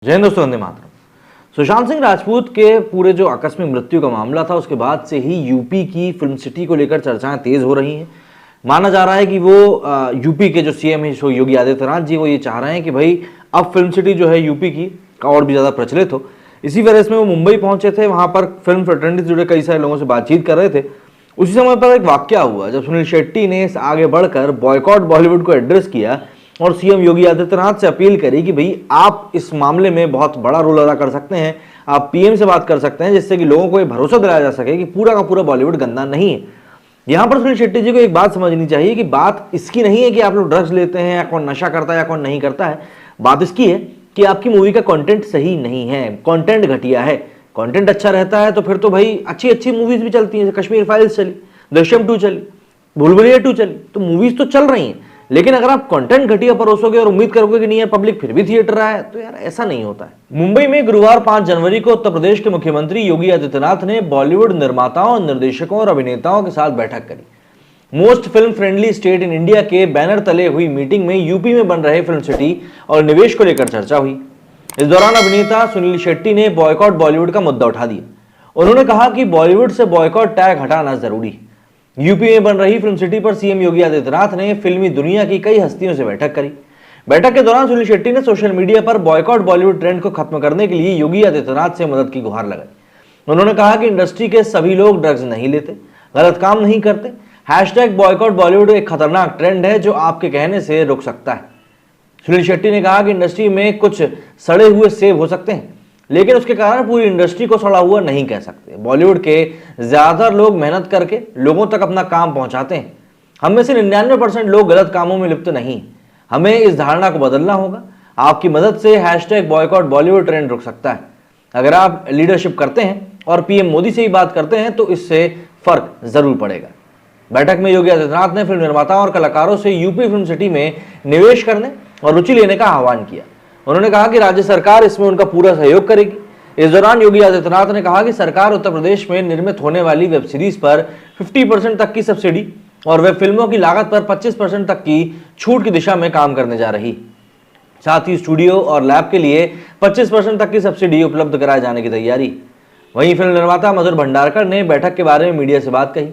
जय हिंद दोस्तों, वंदे मातरम। सुशांत सिंह राजपूत के पूरे जो आकस्मिक मृत्यु का मामला था उसके बाद से ही यूपी की फिल्म सिटी को लेकर चर्चाएं तेज हो रही हैं। माना जा रहा है कि वो यूपी के जो सीएम है योगी आदित्यनाथ जी, वो ये चाह रहे हैं कि भाई अब फिल्म सिटी जो है यूपी की का और भी ज़्यादा प्रचलित हो। इसी वजह से वो मुंबई पहुंचे थे, वहां पर फिल्म फ्रेटर्निटी से जुड़े कई सारे लोगों से बातचीत कर रहे थे। उसी समय पर एक वाकया हुआ जब सुनील शेट्टी ने आगे बढ़कर बॉयकॉट बॉलीवुड को एड्रेस किया और सीएम योगी आदित्यनाथ से अपील करी कि भाई आप इस मामले में बहुत बड़ा रोल अदा कर सकते हैं, आप पीएम से बात कर सकते हैं, जिससे कि लोगों को ये भरोसा दिलाया जा सके कि पूरा का पूरा बॉलीवुड गंदा नहीं है। यहां पर सुनील शेट्टी जी को एक बात समझनी चाहिए कि बात इसकी नहीं है कि आप लोग ड्रग्स लेते हैं या कौन नशा करता है या कौन नहीं करता है। बात इसकी है कि आपकी मूवी का कंटेंट सही नहीं है, कंटेंट घटिया है। कंटेंट अच्छा रहता है तो फिर तो भाई अच्छी अच्छी मूवीज भी चलती हैं। कश्मीर फाइल्स चली, दृश्यम 2 चली, भूल-भुलैया 2 चली, तो मूवीज तो चल रही हैं। लेकिन अगर आप कंटेंट घटिया परोसोगे और उम्मीद करोगे कि नहीं यार पब्लिक फिर भी थिएटर रहा है, तो यार ऐसा नहीं होता है। मुंबई में गुरुवार 5 जनवरी को उत्तर प्रदेश के मुख्यमंत्री योगी आदित्यनाथ ने बॉलीवुड निर्माताओं, निर्देशकों और अभिनेताओं के साथ बैठक करी। Most film friendly state in India के बैनर तले हुई मीटिंग में यूपी में बन रहे फिल्म सिटी और निवेश को लेकर चर्चा हुई। इस दौरान अभिनेता सुनील शेट्टी ने बॉयकॉट बॉलीवुड का मुद्दा उठा दिया। उन्होंने कहा कि बॉलीवुड से बॉयकॉट टैग हटाना जरूरी है। यूपी में बन रही फिल्म सिटी पर सीएम योगी आदित्यनाथ ने फिल्मी दुनिया की कई हस्तियों से बैठक करी। बैठक के दौरान सुनील शेट्टी ने सोशल मीडिया पर बॉयकॉट बॉलीवुड ट्रेंड को खत्म करने के लिए योगी आदित्यनाथ से मदद की गुहार लगाई। उन्होंने कहा कि इंडस्ट्री के सभी लोग ड्रग्स नहीं लेते, गलत काम नहीं करते। हैशटैग बॉयकॉट बॉलीवुड एक खतरनाक ट्रेंड है जो आपके कहने से रुक सकता है। सुनील शेट्टी ने कहा कि इंडस्ट्री में कुछ सड़े हुए सेब हो सकते हैं, लेकिन उसके कारण पूरी इंडस्ट्री को सड़ा हुआ नहीं कह सकते। बॉलीवुड के ज्यादातर लोग मेहनत करके लोगों तक अपना काम पहुंचाते हैं। हम में से 99% लोग गलत कामों में लिप्त नहीं। हमें इस धारणा को बदलना होगा। आपकी मदद से हैशटैग बॉयकॉट बॉलीवुड ट्रेंड रुक सकता है। अगर आप लीडरशिप करते हैं और पीएम मोदी से ही बात करते हैं तो इससे फर्क जरूर पड़ेगा। बैठक में योगी आदित्यनाथ ने फिल्म निर्माताओं और कलाकारों से यूपी फिल्म सिटी में निवेश करने और रुचि लेने का आह्वान किया। उन्होंने कहा कि राज्य सरकार इसमें उनका पूरा सहयोग करेगी। इस दौरान योगी आदित्यनाथ ने कहा कि सरकार उत्तर प्रदेश में निर्मित होने वाली वेब सीरीज पर 50% तक की सब्सिडी और वेब फिल्मों की लागत पर 25% तक की छूट की दिशा में काम करने जा रही। साथ ही स्टूडियो और लैब के लिए 25% तक की सब्सिडी उपलब्ध कराए जाने की तैयारी। वहीं फिल्म निर्माता मधुर भंडारकर ने बैठक के बारे में मीडिया से बात कही।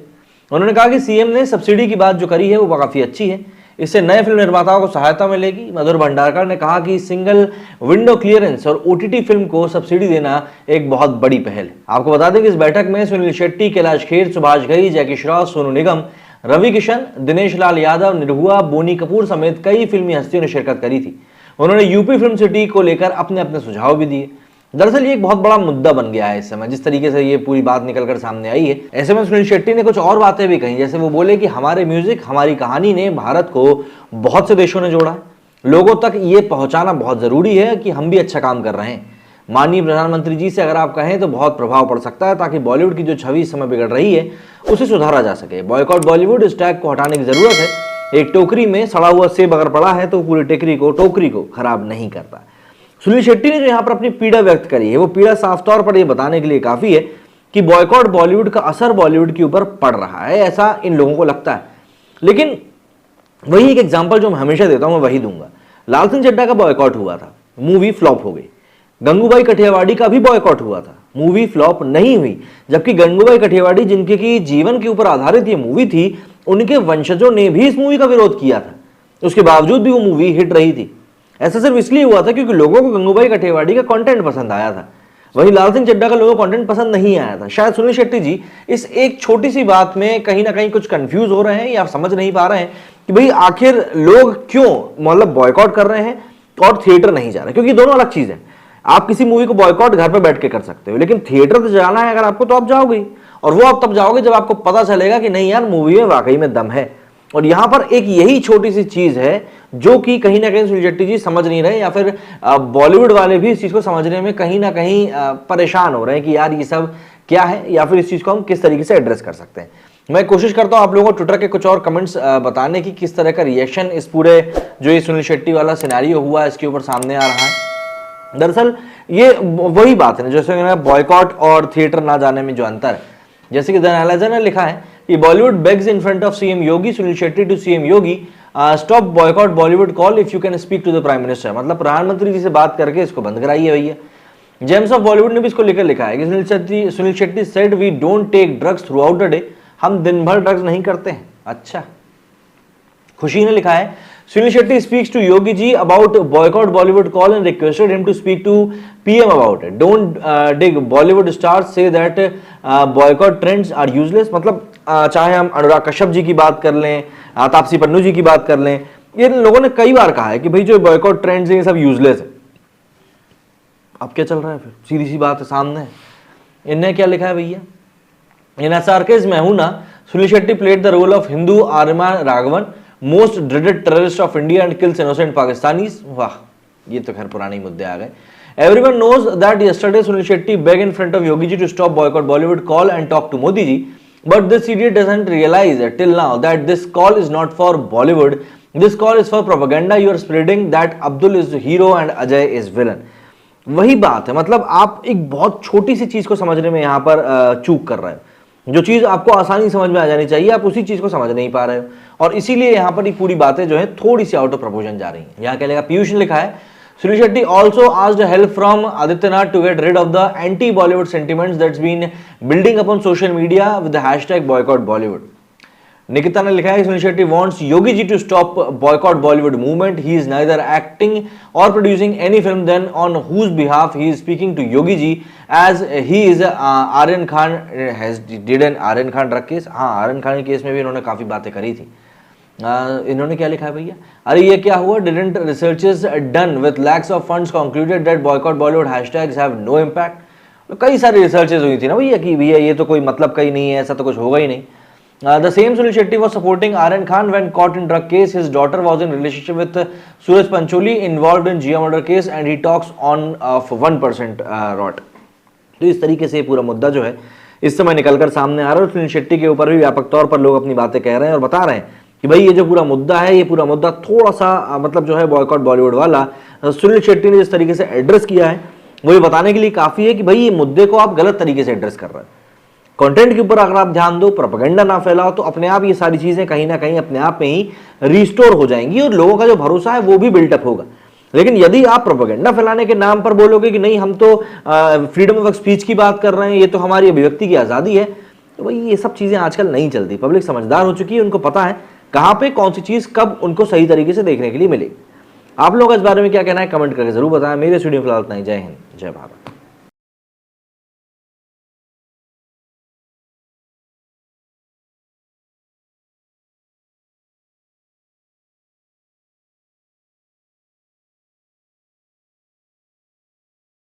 उन्होंने कहा कि सीएम ने सब्सिडी की बात जो करी है वो काफी अच्छी है, इससे नए फिल्म निर्माताओं को सहायता मिलेगी। मधुर भंडारकर ने कहा कि सिंगल विंडो क्लियरेंस और ओटीटी फिल्म को सब्सिडी देना एक बहुत बड़ी पहल है। आपको बता दें कि इस बैठक में सुनील शेट्टी, कैलाश खेर, सुभाष घई, जैकी श्रॉफ, सोनू निगम, रवि किशन, दिनेश लाल यादव, निरहुआ, बोनी कपूर समेत कई फिल्मी हस्तियों ने शिरकत करी थी। उन्होंने यूपी फिल्म सिटी को लेकर अपने अपने सुझाव भी दिए। दरअसल ये एक बहुत बड़ा मुद्दा बन गया है इस समय, जिस तरीके से ये पूरी बात निकलकर सामने आई है। ऐसे में सुनील शेट्टी ने कुछ और बातें भी कही, जैसे वो बोले कि हमारे म्यूजिक, हमारी कहानी ने भारत को बहुत से देशों ने जोड़ा है। लोगों तक ये पहुंचाना बहुत जरूरी है कि हम भी अच्छा काम कर रहे हैं। माननीय प्रधानमंत्री जी से अगर आप कहें तो बहुत प्रभाव पड़ सकता है, ताकि बॉलीवुड की जो छवि इस समय बिगड़ रही है उसे सुधारा जा सके। बॉयकॉट बॉलीवुड इस टैग को हटाने की जरूरत है। एक टोकरी में सड़ा हुआ सेब अगर पड़ा है तो पूरी टोकरी को खराब नहीं करता। सुनील शेट्टी ने जो यहाँ पर अपनी पीड़ा व्यक्त करी है, वो पीड़ा साफ तौर पर यह बताने के लिए काफी है कि बॉयकॉट बॉलीवुड का असर बॉलीवुड के ऊपर पड़ रहा है, ऐसा इन लोगों को लगता है। लेकिन वही एक एग्जांपल जो मैं हमेशा देता हूं, मैं वही दूंगा। लाल सिंह चड्ढा का बॉयकॉट हुआ था, मूवी फ्लॉप हो गई। गंगूबाई कठियावाड़ी का भी बॉयकॉट हुआ था, मूवी फ्लॉप नहीं हुई। जबकि गंगूबाई कठियावाड़ी, जिनके की जीवन के ऊपर आधारित ये मूवी थी, उनके वंशजों ने भी इस मूवी का विरोध किया था। उसके बावजूद भी वो मूवी हिट रही थी। ऐसा सिर्फ इसलिए हुआ था क्योंकि लोगों को गंगूबाई कठियावाड़ी का कंटेंट पसंद आया था। वहीं लाल सिंह चड्ढा का लोगों को कंटेंट पसंद नहीं आया था। शायद सुनील शेट्टी जी इस एक छोटी सी बात में कहीं ना कहीं कुछ कंफ्यूज हो रहे हैं या समझ नहीं पा रहे हैं कि भाई आखिर लोग क्यों मतलब बॉयकॉट कर रहे हैं और थिएटर नहीं जा रहे, क्योंकि दोनों अलग चीज है। आप किसी मूवी को बॉयकॉट घर पर बैठ के कर सकते हो, लेकिन थिएटर तो जाना है अगर आपको, तो आप जाओगे, और वो आप तब जाओगे जब आपको पता चलेगा कि नहीं यार मूवी में वाकई में दम है। और यहां पर एक यही छोटी सी चीज है जो कि कहीं ना कहीं सुनील शेट्टी जी समझ नहीं रहे, या फिर बॉलीवुड वाले भी इस चीज को समझने में कहीं ना कहीं परेशान हो रहे हैं कि यार ये सब क्या है, या फिर इस चीज को हम किस तरीके से एड्रेस कर सकते हैं। मैं कोशिश करता हूं आप लोगों को ट्विटर के कुछ और कमेंट्स बताने की, किस तरह का रिएक्शन इस पूरे जो ये सुनील शेट्टी वाला सिनेरियो हुआ इसके ऊपर सामने आ रहा है। दरअसल ये वही बात है जैसे बॉयकॉट और थिएटर ना जाने में जो अंतर है। जैसे कि द एनालाइजर ने लिखा है कि Bollywood begs in front of CM Yogi, Sunil Shetty to CM Yogi stop boycott Bollywood call if you can speak to the prime minister, मतलब प्रधानमंत्री जी से बात करके इसको बंद कराइए भैया। जेम्स ऑफ बॉलीवुड ने भी इसको लेकर लिखा है कि Sunil Shetty said we don't take drugs throughout the day, हम दिन भर ड्रग्स नहीं करते हैं। अच्छा। खुशी ने लिखा है Sunil Shetty speaks to Yogi ji about boycott Bollywood call and requested him to speak to PM about it, don't dig Bollywood stars से that boycott trends are useless, मतलब चाहे हम अनुराग कश्यप जी की बात कर लें, तापसी पन्नू जी की बात कर लें, ये लोगों ने कई बार कहा है कि भाई जो बॉयकॉट ट्रेंड्स हैं ये सब यूजलेस है। अब क्या चल रहा है फिर, सीधी सी बात है सामने है। इनने क्या लिखा है भैया, इन एसआरकेज Main Hoon Na, Sunil Shetty played the role of Hindu आर्मा Raghavan, most dreaded terrorist of India and kills innocent Pakistanis. वाह, ये तो खैर पुराने मुद्दे आ गए। Everyone knows that yesterday Sunil Shetty begged in front of Yogi ji to stop boycott Bollywood call and talk to Modi ji, but this idiot doesn't realize till now that this call is not for Bollywood. This call is for propaganda. You are spreading that Abdul is the hero and Ajay is villain. वही बात है, मतलब आप एक बहुत छोटी सी चीज को समझने में यहाँ पर चूक कर रहे हो। जो चीज आपको आसानी समझ में आ जानी चाहिए आप उसी चीज को समझ नहीं पा रहे हो, और इसीलिए यहाँ पर ये पूरी बातें जो है थोड़ी सी आउट ऑफ प्रपोर्शन जा रही हैं। यहाँ क्या लिखा, पीयूष ने लिखा है Sunil Shetty also asked help from Adityanath to get rid of the anti-Bollywood sentiments that's been building up on social media with the hashtag boycott Bollywood. Nikita ने लिखा है Sunil Shetty wants Yogi ji to stop boycott Bollywood movement. He is neither acting or producing any film. Then on whose behalf he is speaking to Yogi ji as he is Aryan Khan has did an Aryan Khan drug case. हाँ, आर्यन खान के case में भी इन्होंने काफी बातें करी थी। इन्होंने क्या लिखा है भैया, अरे ये क्या हुआ, didn't researches done with lakhs of funds concluded that boycott Bollywood hashtags have no impact. तो कई सारी रिसर्चेस हुई थी ना भैया कि भैया ये तो कोई मतलब का ही नहीं है, ऐसा तो कुछ होगा ही नहीं। The same Sunil Shetty was supporting Aryan Khan when caught in drug case, his daughter was in relationship with Sooraj Pancholi involved in Jiah murder case and he talks on off 1% rot. तो इस तरीके से पूरा मुद्दा जो है इस समय निकलकर सामने आ रहा है। सुनील शेट्टी के ऊपर भी व्यापक तौर पर लोग अपनी बातें कह रहे हैं और बता रहे हैं कि भाई ये जो पूरा मुद्दा है, ये पूरा मुद्दा थोड़ा सा मतलब जो है बॉयकॉट बॉलीवुड वाला सुनील शेट्टी ने जिस तरीके से एड्रेस किया है वो ये बताने के लिए काफी है कि भाई ये मुद्दे को आप गलत तरीके से एड्रेस कर रहे हैं। कंटेंट के ऊपर अगर आप ध्यान दो, प्रोपेगेंडा ना फैलाओ, तो अपने आप ये सारी चीजें कहीं ना कहीं अपने आप में ही रिस्टोर हो जाएंगी और लोगों का जो भरोसा है वो भी बिल्टअप होगा। लेकिन यदि आप प्रोपेगेंडा फैलाने के नाम पर बोलोगे कि नहीं हम तो फ्रीडम ऑफ स्पीच की बात कर रहे हैं, ये तो हमारी अभिव्यक्ति की आजादी है, तो भाई ये सब चीजें आजकल नहीं चलती। पब्लिक समझदार हो चुकी है, उनको पता है कहां पे कौन सी चीज कब उनको सही तरीके से देखने के लिए मिलेगी। आप लोग इस बारे में क्या कहना है कमेंट करके जरूर बताएं। मेरे स्टूडियो फिलहाल इतना ही। जय हिंद, जय भारत।